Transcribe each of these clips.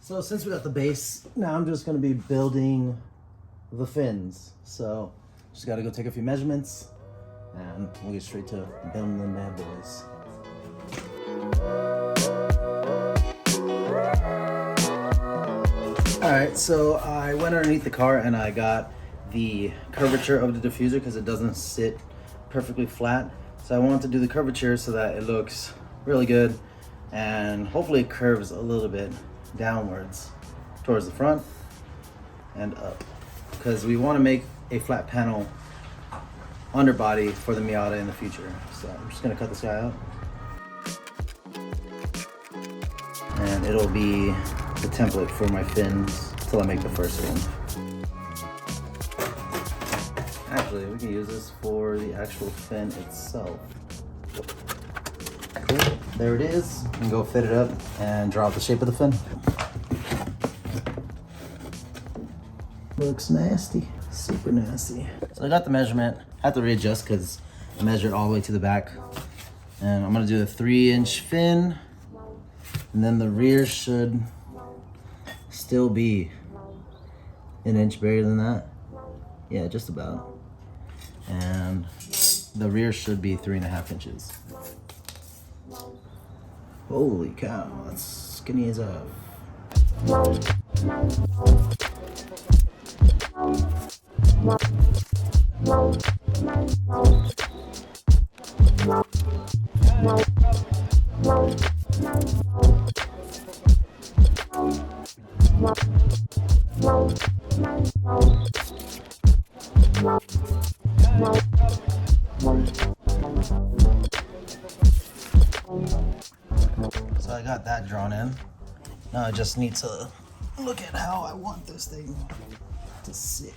So since we got the base, now I'm just gonna be building the fins. So just gotta go take a few measurements and we'll get straight to building them bad boys. All right, so I went underneath the car and I got the curvature of the diffuser because it doesn't sit perfectly flat. So I wanted to do the curvature so that it looks really good and hopefully it curves a little bit downwards towards the front and up, because we want to make a flat panel underbody for the Miata in the future. So I'm just going to cut this guy out and it'll be the template for my fins until I make the first fin. Actually, we can use this for the actual fin itself. Cool. There it is. You can go fit it up and draw out the shape of the fin. Looks nasty, super nasty. So I got the measurement. I have to readjust because I measured all the way to the back. And I'm gonna do a 3-inch fin. And then the rear should still be an inch bigger than that. Yeah, just about. And the rear should be 3.5 inches. Holy cow, that's skinny as a. So I got that drawn in. Now I just need to look at how I want this thing to sit.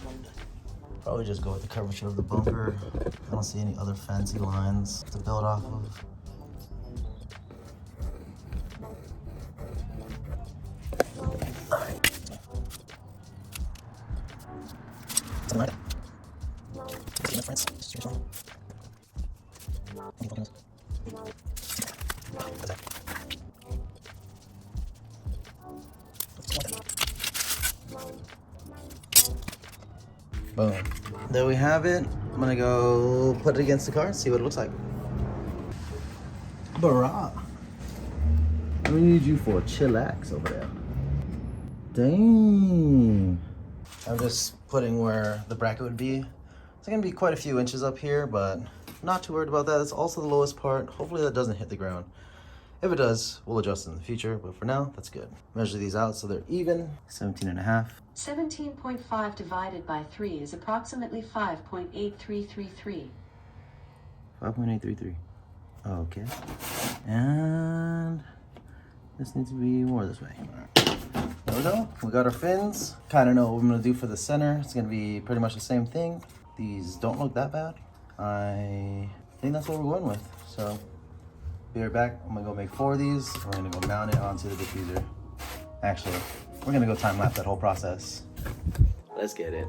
Probably just go with the curvature of the bumper. I don't see any other fancy lines to build off of. Boom. There we have it. I'm gonna go put it against the car and see what it looks like. Barah. What do we need you for? Chillax over there. Dang. I'm just putting where the bracket would be. It's gonna be quite a few inches up here, but not too worried about that. It's also the lowest part. Hopefully that doesn't hit the ground. If it does, we'll adjust in the future, but for now, that's good. Measure these out so they're even. 17.5. 17.5 divided by 3 is approximately 5.8333. 5.833. Okay. And this needs to be more this way. There we go. We got our fins. Kind of know what I'm gonna do for the center. It's gonna be pretty much the same thing. These don't look that bad. I think that's what we're going with. So be right back. I'm gonna go make 4 of these. We're gonna go mount it onto the diffuser. Actually, we're gonna go time lapse that whole process. Let's get it.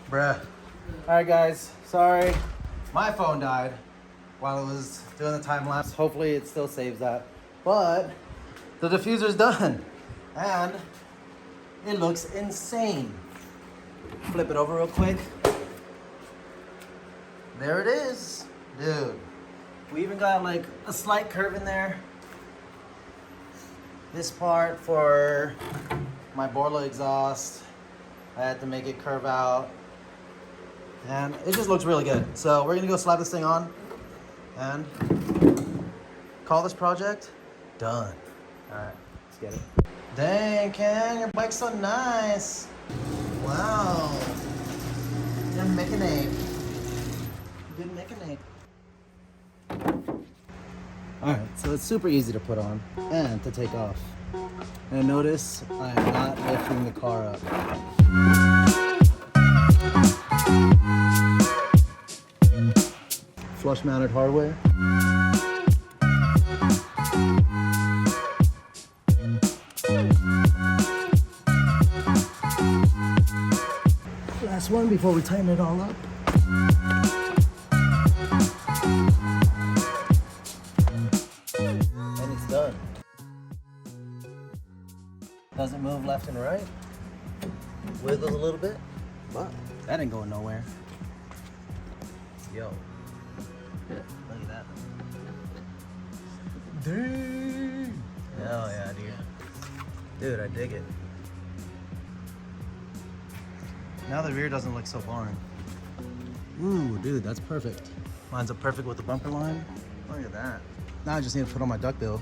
Bruh. Alright guys, sorry. My phone died while I was doing the time lapse. Hopefully it still saves that. But the diffuser's done. And it looks insane. Flip it over real quick. There it is. Dude. We even got like a slight curve in there. This part for my Borla exhaust, I had to make it curve out. And it just looks really good. So we're gonna go slap this thing on and call this project done. All right, let's get it. Dang, Ken, your bike's so nice. Wow. You're making a good mechanic. Alright, so it's super easy to put on and to take off. And notice I am not lifting the car up. Flush mounted hardware. Last one before we tighten it all up. And it's done. Doesn't move left and right. Wiggles a little bit, but that ain't going nowhere. Yo. Look at that. Dang. Hell yeah, dude. Dude, I dig it. Now the rear doesn't look so boring. Ooh, dude, that's perfect. Lines up perfect with the bumper line. Look at that. Now I just need to put on my duckbill.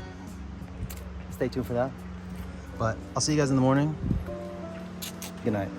Stay tuned for that. But I'll see you guys in the morning. Good night.